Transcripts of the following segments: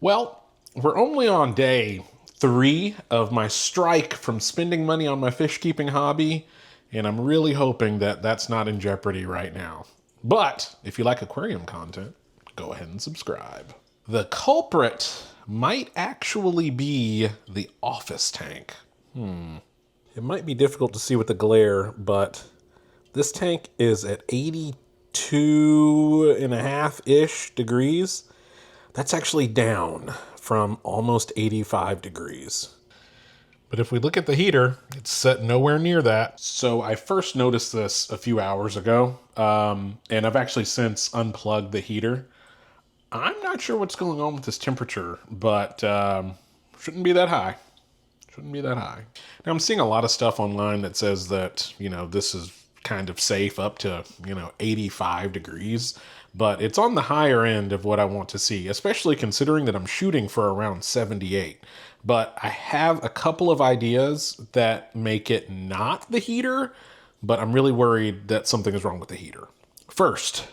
Well, we're only on day 3 of my strike from spending money on my fish keeping hobby, and I'm really hoping that that's not in jeopardy right now. But if you like aquarium content, go ahead and subscribe. The culprit might actually be the office tank. It might be difficult to see with the glare, but this tank is at 82.5-ish degrees. That's actually down from almost 85 degrees. But if we look at the heater, it's set nowhere near that. So I first noticed this a few hours ago, and I've actually since unplugged the heater. I'm not sure what's going on with this temperature, but shouldn't be that high. Shouldn't be that high. Now I'm seeing a lot of stuff online that says that, this is kind of safe up to, 85 degrees, but it's on the higher end of what I want to see, especially considering that I'm shooting for around 78. But I have a couple of ideas that make it not the heater, but I'm really worried that something is wrong with the heater. First,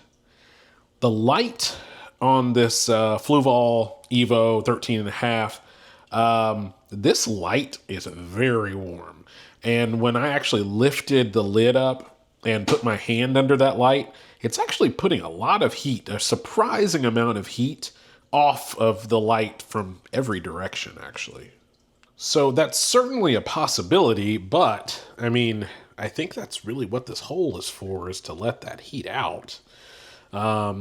the light on this Fluval Evo 13.5, this light is very warm. And when I actually lifted the lid up and put my hand under that light, it's actually putting a lot of heat, a surprising amount of heat off of the light from every direction, actually. So that's certainly a possibility, but I think that's really what this hole is for, is to let that heat out. I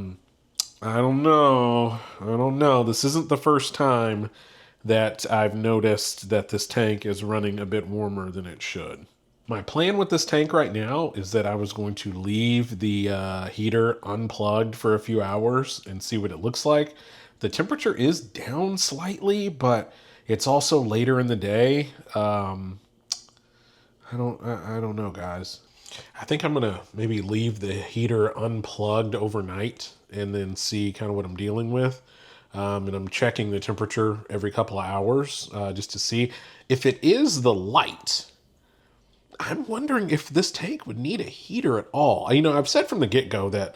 don't know. This isn't the first time that I've noticed that this tank is running a bit warmer than it should. My plan with this tank right now is that I was going to leave the heater unplugged for a few hours and see what it looks like. The temperature is down slightly, but it's also later in the day. I don't know, guys. I think I'm gonna maybe leave the heater unplugged overnight and then see kind of what I'm dealing with. And I'm checking the temperature every couple of hours just to see if it is the light. I'm wondering if this tank would need a heater at all. I've said from the get-go that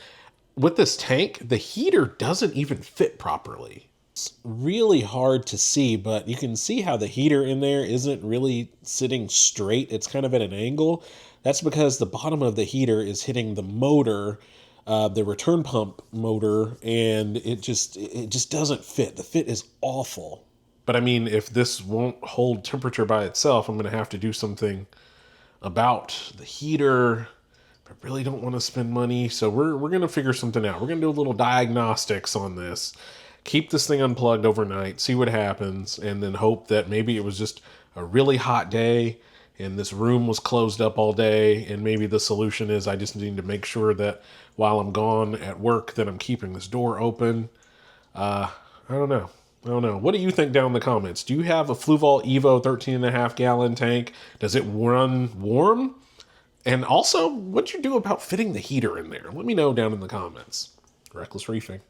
with this tank, the heater doesn't even fit properly. It's really hard to see, but you can see how the heater in there isn't really sitting straight. It's kind of at an angle. That's because the bottom of the heater is hitting the motor, the return pump motor, and it just doesn't fit. The fit is awful. But if this won't hold temperature by itself, I'm going to have to do something about the heater. I really don't want to spend money, so we're going to figure something out. We're going to do a little diagnostics on this. Keep this thing unplugged overnight, see what happens, and then hope that maybe it was just a really hot day and this room was closed up all day, and maybe the solution is I just need to make sure that while I'm gone at work that I'm keeping this door open. I don't know. What do you think down in the comments? Do you have a Fluval Evo 13.5-gallon tank? Does it run warm? And also, what'd you do about fitting the heater in there? Let me know down in the comments. Reckless Reefing.